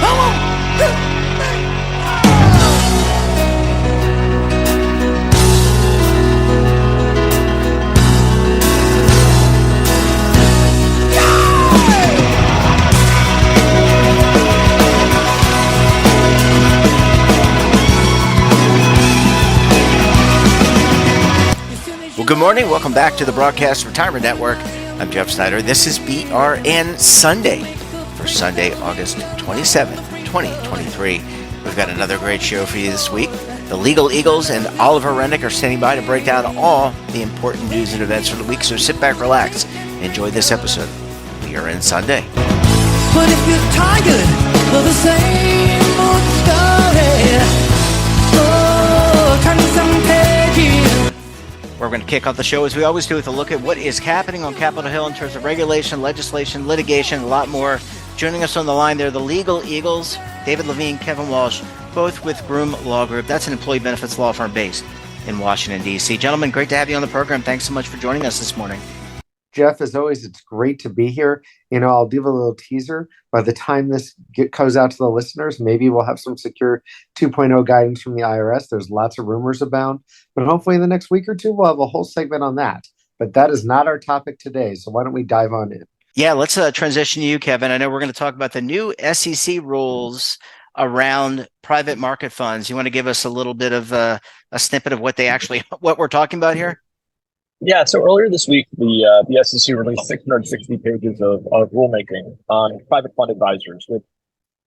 Come on! Well, good morning. Welcome back to the Broadcast Retirement Network. I'm Jeff Snyder. This is BRN Sunday for Sunday, August 27th, 2023. We've got another great show for you this week. The Legal Eagles and Oliver Rennick are standing by to break down all the important news and events for the week. So sit back, relax, and enjoy this episode of BRN Sunday. But if you're tired of the same old story, turn some pages. We're going to kick off the show, as we always do, with a look at what is happening on Capitol Hill in terms of regulation, legislation, litigation, a lot more. Joining us on the line there, the Legal Eagles, David Levine, Kevin Walsh, both with Groom Law Group. That's an employee benefits law firm based in Washington, D.C. Gentlemen, great to have you on the program. Thanks so much for joining us this morning. Jeff, as always, it's great to be here. I'll give a little teaser. By the time this goes out to the listeners, maybe we'll have some Secure 2.0 guidance from the IRS. There's lots of rumors abound, but hopefully in the next week or two, we'll have a whole segment on that. But that is not our topic today, so why don't we dive on in? Yeah, let's transition to you, Kevin. I know we're going to talk about the new SEC rules around private market funds. You want to give us a little bit of a snippet of what we're talking about here? Yeah, so earlier this week, the SEC released 660 pages of rulemaking on private fund advisors. With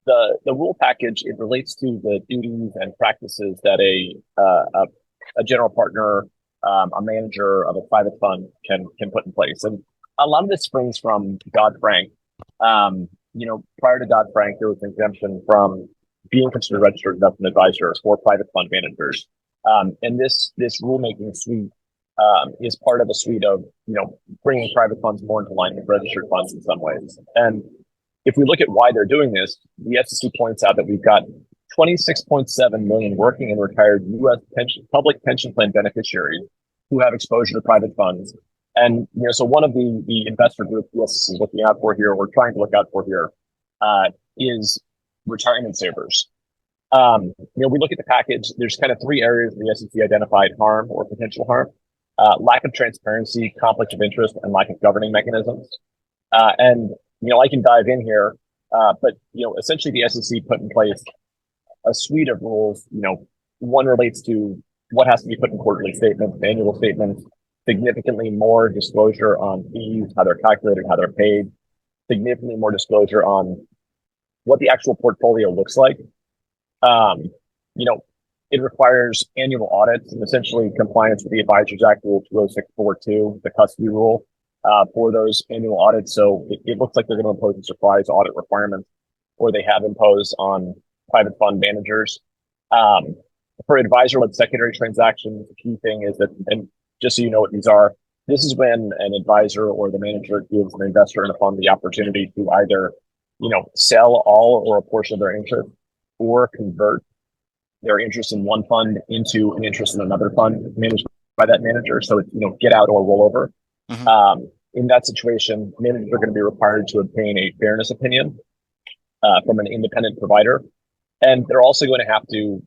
the rule package, it relates to the duties and practices that a general partner, a manager of a private fund can put in place. And a lot of this springs from Dodd-Frank. Prior to Dodd-Frank, there was an exemption from being considered a registered investment advisor for private fund managers. And this rulemaking suite is part of a suite of, bringing private funds more into line with registered funds in some ways. And if we look at why they're doing this, the SEC points out that we've got 26.7 million working and retired U.S. public pension plan beneficiaries who have exposure to private funds. And, so one of the investor groups the SEC is looking out for here, or trying to look out for here, is retirement savers. We look at the package, there's kind of three areas the SEC identified harm or potential harm. Lack of transparency, conflict of interest, and lack of governing mechanisms. And I can dive in here, but essentially the SEC put in place a suite of rules. One relates to what has to be put in quarterly statements, annual statements, significantly more disclosure on fees, how they're calculated, how they're paid, significantly more disclosure on what the actual portfolio looks like. It requires annual audits and essentially compliance with the Advisors Act Rule 20642, the custody rule, for those annual audits. So it looks like they're going to impose a surprise audit requirement, or they have imposed on private fund managers. For advisor-led secondary transactions, the key thing is that, and just so you know what these are, this is when an advisor or the manager gives an investor in a fund the opportunity to either, sell all or a portion of their interest, or convert their interest in one fund into an interest in another fund managed by that manager. So it's, get out or roll over. Mm-hmm. In that situation, managers are going to be required to obtain a fairness opinion from an independent provider. And they're also going to have to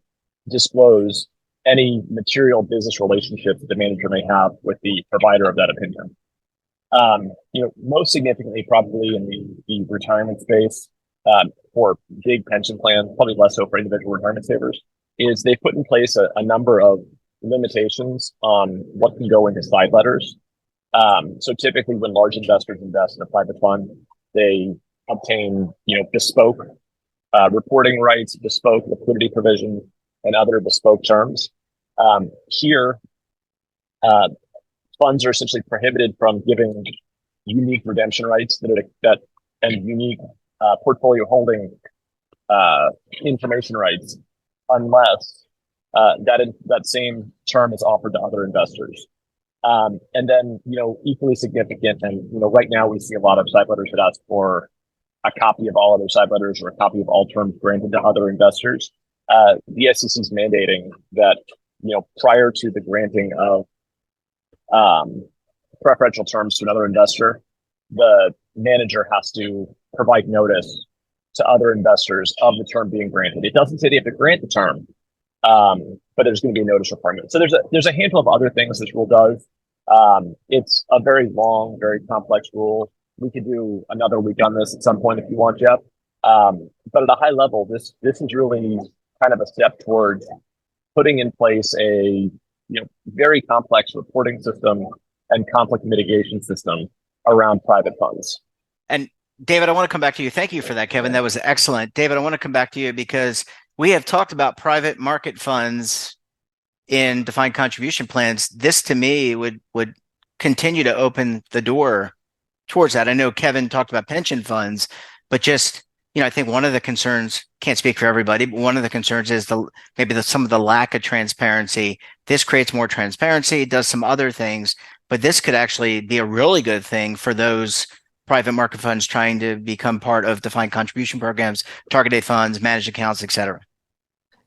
disclose any material business relationships that the manager may have with the provider of that opinion. Most significantly, probably in the retirement space, for big pension plans, probably less so for individual retirement savers, is they put in place a number of limitations on what can go into side letters. So typically when large investors invest in a private fund, they obtain, bespoke reporting rights, bespoke liquidity provisions, and other bespoke terms. Here, funds are essentially prohibited from giving unique redemption rights and unique portfolio holding information rights, unless that same term is offered to other investors. And then, equally significant, and right now we see a lot of side letters that ask for a copy of all other side letters or a copy of all terms granted to other investors. The SEC is mandating that, prior to the granting of preferential terms to another investor, the manager has to provide notice to other investors of the term being granted. It doesn't say they have to grant the term, but there's going to be a notice requirement. So there's a handful of other things this rule does. It's a very long, very complex rule. We could do another week on this at some point if you want, Jeff. But at a high level, this is really kind of a step towards putting in place a very complex reporting system and conflict mitigation system around private funds. And David, I want to come back to you. Thank you for that, Kevin. That was excellent. David, I want to come back to you because we have talked about private market funds in defined contribution plans. This to me would continue to open the door towards that. I know Kevin talked about pension funds, but just, I think one of the concerns, can't speak for everybody, but one of the concerns is some of the lack of transparency. This creates more transparency, does some other things, but this could actually be a really good thing for those private market funds trying to become part of defined contribution programs, targeted funds, managed accounts, et cetera.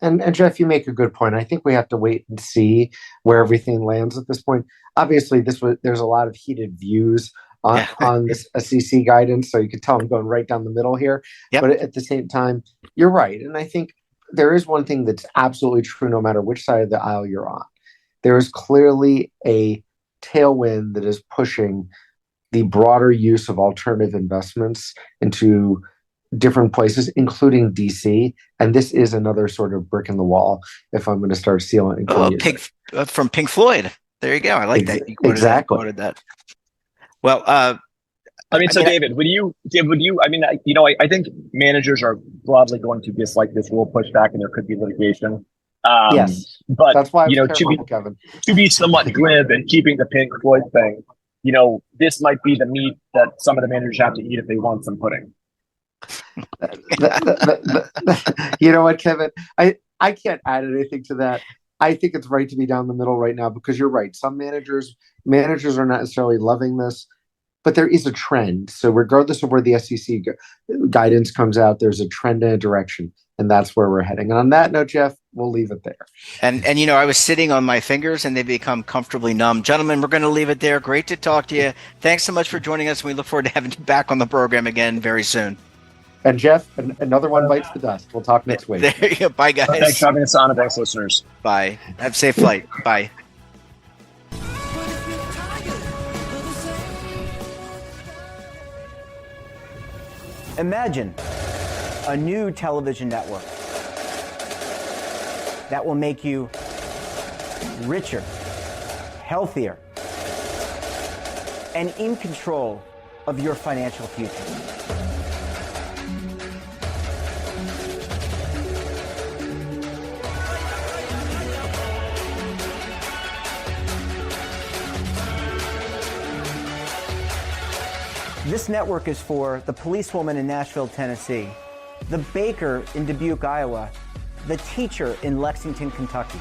And Jeff, you make a good point. I think we have to wait and see where everything lands at this point. Obviously, there's a lot of heated views on this SEC guidance, so you can tell I'm going right down the middle here. Yep. But at the same time, you're right. And I think there is one thing that's absolutely true no matter which side of the aisle you're on. There is clearly a tailwind that is pushing the broader use of alternative investments into different places, including DC. And this is another sort of brick in the wall if I'm going to start stealing from Pink Floyd. There you go. I like that. You quoted that. Well, David, I think managers are broadly going to dislike this rule pushback, and there could be litigation. Yes, but that's why Kevin. To be somewhat glib and keeping the Pink Floyd thing, this might be the meat that some of the managers have to eat if they want some pudding. You know what, Kevin? I can't add anything to that. I think it's right to be down the middle right now because you're right. Some managers are not necessarily loving this, but there is a trend. So regardless of where the SEC guidance comes out, there's a trend and a direction, and that's where we're heading. And on that note, Jeff, we'll leave it there. And I was sitting on my fingers and they become comfortably numb. Gentlemen, we're going to leave it there. Great to talk to you. Thanks so much for joining us. We look forward to having you back on the program again very soon. And Jeff, another one bites the dust. We'll talk next week. There you go. Bye, guys. Thanks for having us on, and thanks, listeners. Bye. Have a safe flight. Bye. Imagine a new television network that will make you richer, healthier, and in control of your financial future. This network is for the policewoman in Nashville, Tennessee, the baker in Dubuque, Iowa, the teacher in Lexington, Kentucky.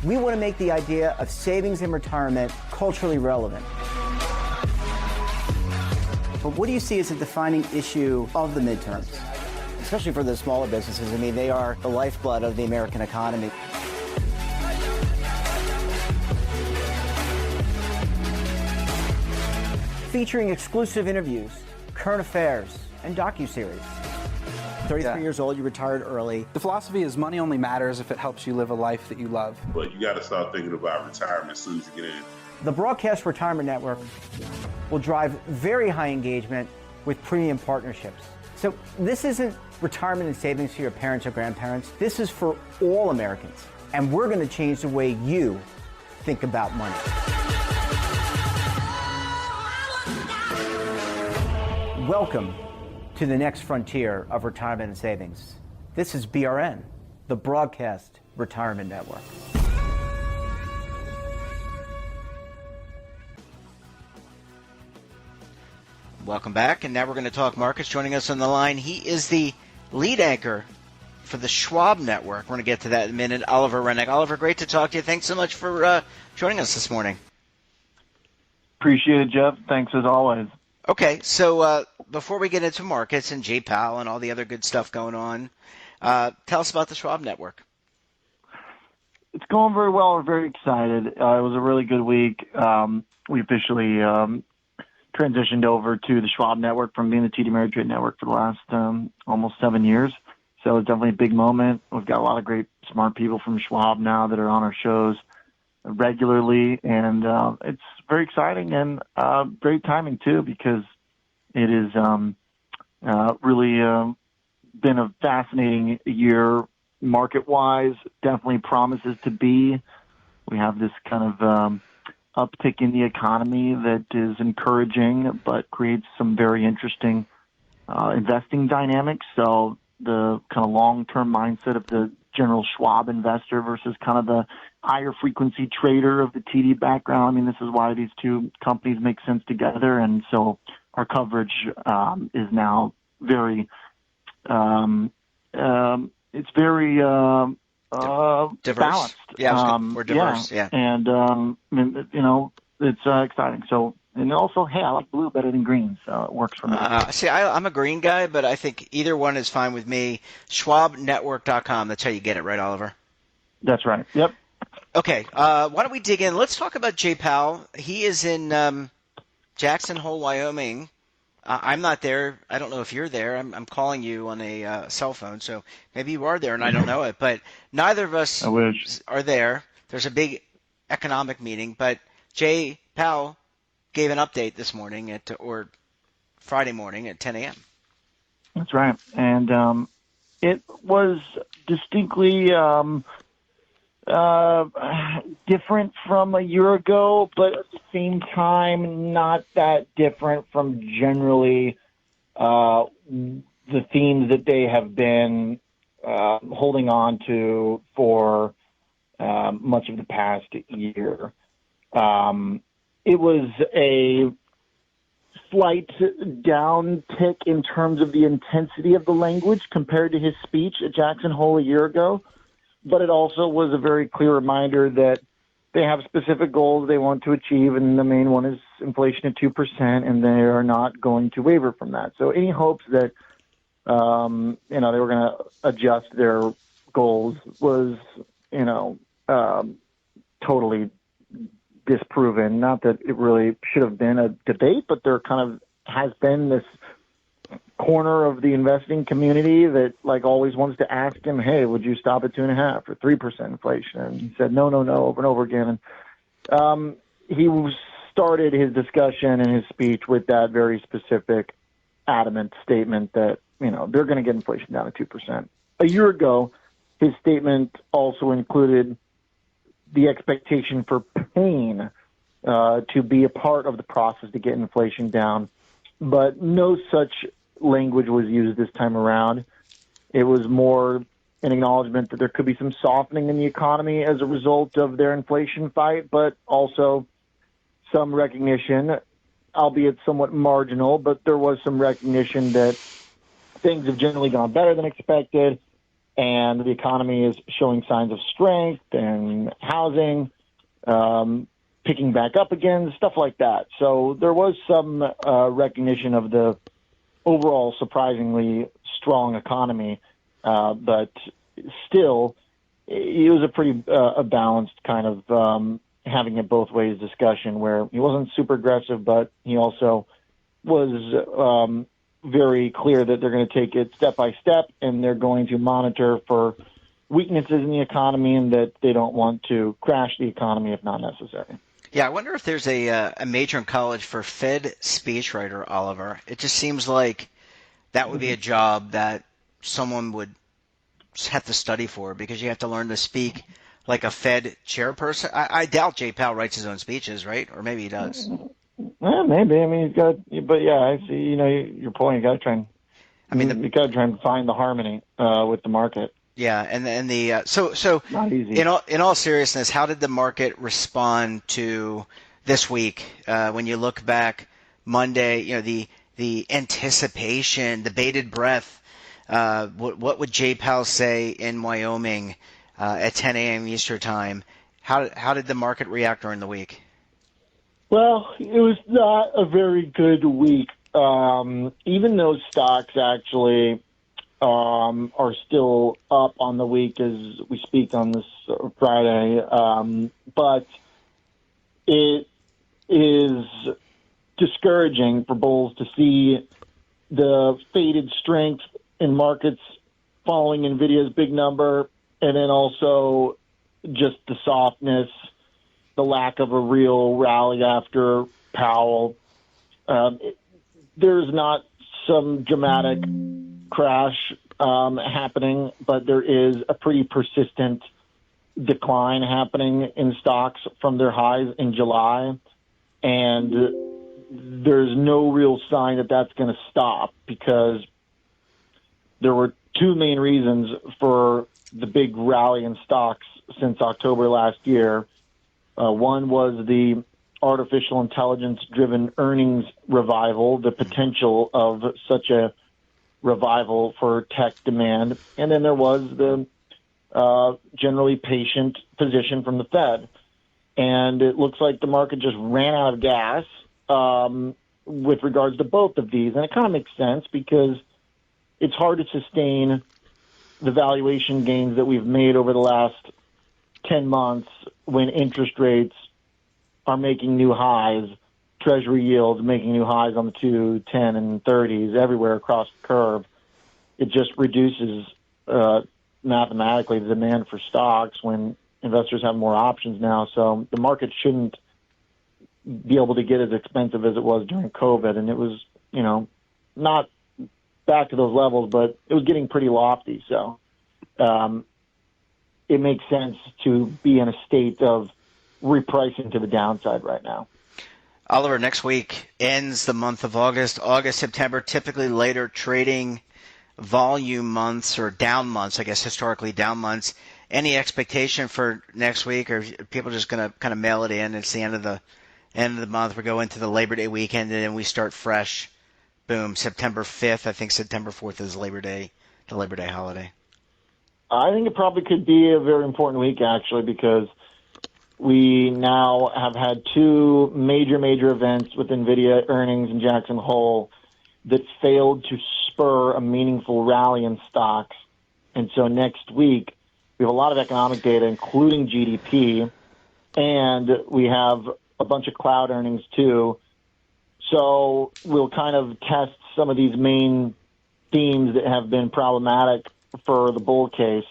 We want to make the idea of savings and retirement culturally relevant. But what do you see as a defining issue of the midterms? Especially for the smaller businesses. I mean, they are the lifeblood of the American economy. Featuring exclusive interviews, current affairs, and docuseries. 33 years old, you retired early. The philosophy is money only matters if it helps you live a life that you love. But you got to start thinking about retirement as soon as you get in. The Broadcast Retirement Network will drive very high engagement with premium partnerships. So this isn't retirement and savings for your parents or grandparents. This is for all Americans. And we're going to change the way you think about money. Welcome to the next frontier of retirement and savings. This is BRN, the Broadcast Retirement Network. Welcome back, and now we're going to talk markets. Joining us on the line, he is the lead anchor for the Schwab Network. We're going to get to that in a minute. Oliver Rennick. Oliver, great to talk to you. Thanks so much for joining us this morning. Appreciate it, Jeff. Thanks as always. Okay, so before we get into markets and Jay Powell and all the other good stuff going on, tell us about the Schwab Network. It's going very well. We're very excited. It was a really good week. We officially transitioned over to the Schwab Network from being the TD Ameritrade Network for the last almost 7 years. So it's definitely a big moment. We've got a lot of great, smart people from Schwab now that are on our shows regularly, and it's very exciting and great timing too, because it is really been a fascinating year market-wise. Definitely promises to be. We have this kind of uptick in the economy that is encouraging, but creates some very interesting investing dynamics. So the kind of long-term mindset of the general Schwab investor versus kind of the higher frequency trader of the TD background. I mean, this is why these two companies make sense together. And so our coverage is now very, it's very diverse. balanced. Yeah, we're diverse. Yeah. And, it's exciting. So, and also, hey, I like blue better than green, so it works for me. See, I'm a green guy, but I think either one is fine with me. SchwabNetwork.com. That's how you get it, right, Oliver? That's right. Yep. Okay. Why don't we dig in? Let's talk about Jay Powell. He is in Jackson Hole, Wyoming. I'm not there. I don't know if you're there. I'm calling you on a cell phone, so maybe you are there and I don't know it. But neither of us are there. There's a big economic meeting, but Jay Powell gave an update this morning or Friday morning at 10 a.m. That's right. And it was distinctly different from a year ago, but at the same time, not that different from generally the themes that they have been holding on to for much of the past year. It was a slight downtick in terms of the intensity of the language compared to his speech at Jackson Hole a year ago, but it also was a very clear reminder that they have specific goals they want to achieve, and the main one is inflation at 2%, and they are not going to waver from that. So any hopes that they were going to adjust their goals was totally disproven. Not that it really should have been a debate, but there kind of has been this corner of the investing community that always wants to ask him, hey, would you stop at 2.5% or 3% inflation? And he said, no, over and over again. And he started his discussion and his speech with that very specific, adamant statement that, they're going to get inflation down to 2%. A year ago, his statement also included the expectation for pain to be a part of the process to get inflation down. But no such language was used this time around. It was more an acknowledgement that there could be some softening in the economy as a result of their inflation fight, but also some recognition, albeit somewhat marginal, but there was some recognition that things have generally gone better than expected, and the economy is showing signs of strength and housing picking back up again, stuff like that. So there was some recognition of the overall surprisingly strong economy, but still it was a pretty a balanced kind of having it both ways discussion where he wasn't super aggressive, but he also was very clear that they're going to take it step by step and they're going to monitor for weaknesses in the economy and that they don't want to crash the economy if not necessary. Yeah, I wonder if there's a major in college for Fed speechwriter, Oliver. It just seems like that would be a job that someone would have to study for because you have to learn to speak like a Fed chairperson. I doubt Jay Powell writes his own speeches, right? Or maybe he does. Well, maybe. I mean, he's got, but yeah, I see. Your point. You got to try and. You got to try and find the harmony with the market. Yeah, and the so not easy. In all seriousness, how did the market respond to this week when you look back Monday? The anticipation, the bated breath. What would Jay Powell say in Wyoming at 10 a.m. Eastern time? How did the market react during the week? Well, it was not a very good week. Even though stocks actually are still up on the week as we speak on this Friday, but it is discouraging for bulls to see the faded strength in markets following NVIDIA's big number, and then also just the softness, the lack of a real rally after Powell. There's not some dramatic crash happening, but there is a pretty persistent decline happening in stocks from their highs in July, and there's no real sign that that's going to stop, because there were two main reasons for the big rally in stocks since October last year. One was the artificial intelligence-driven earnings revival, the potential of such a revival for tech demand. And then there was the generally patient position from the Fed. And it looks like the market just ran out of gas with regards to both of these. And it kind of makes sense, because it's hard to sustain the valuation gains that we've made over the last 10 months when interest rates are making new highs, Treasury yields making new highs on the 2, 10, and 30s everywhere across the curve. It just reduces mathematically the demand for stocks when investors have more options now. So the market shouldn't be able to get as expensive as it was during COVID. And it was, not back to those levels, but it was getting pretty lofty. So it makes sense to be in a state of repricing to the downside right now. Oliver, next week ends the month of August. August, September, typically later trading volume months, or down months, I guess historically down months. Any expectation for next week, or are people just going to kind of mail it in? It's the end of the month. We go into the Labor Day weekend, and then we start fresh. Boom, September 5th. I think September 4th is Labor Day, the Labor Day holiday. I think it probably could be a very important week, actually, because we now have had two major events with NVIDIA earnings in Jackson Hole that failed to spur a meaningful rally in stocks. And so next week, we have a lot of economic data, including GDP, and we have a bunch of cloud earnings too. So we'll kind of test some of these main themes that have been problematic for the bull case.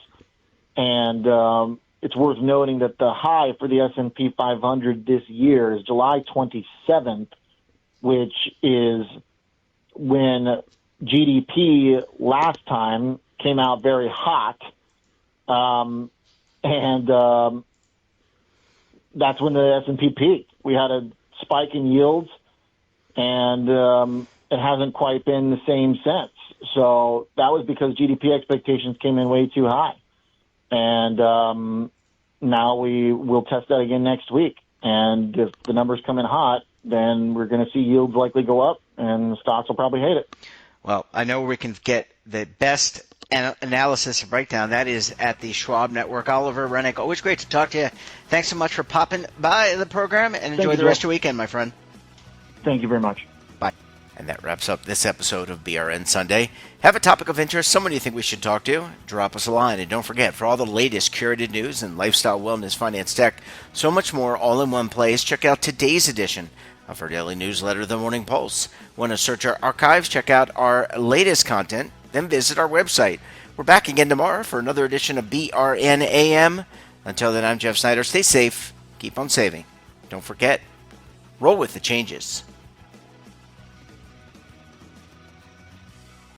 And it's worth noting that the high for the S&P 500 this year is July 27th, which is when GDP last time came out very hot. And that's when the S&P peaked. We had a spike in yields, and it hasn't quite been the same since. So that was because GDP expectations came in way too high. And now we will test that again next week. And if the numbers come in hot, then we're going to see yields likely go up, and stocks will probably hate it. Well, I know where we can get the best analysis and breakdown. That is at the Schwab Network. Oliver Rennick, always great to talk to you. Thanks so much for popping by the program, and enjoy the rest of your weekend, my friend. Thank you very much. Bye. And that wraps up this episode of BRN Sunday. Have a topic of interest, someone you think we should talk to, drop us a line. And don't forget, for all the latest curated news in lifestyle, wellness, finance, tech, so much more all in one place, check out today's edition of our daily newsletter, The Morning Pulse. Want to search our archives, check out our latest content, then visit our website. We're back again tomorrow for another edition of BRN AM. Until then, I'm Jeff Snyder. Stay safe. Keep on saving. Don't forget, roll with the changes.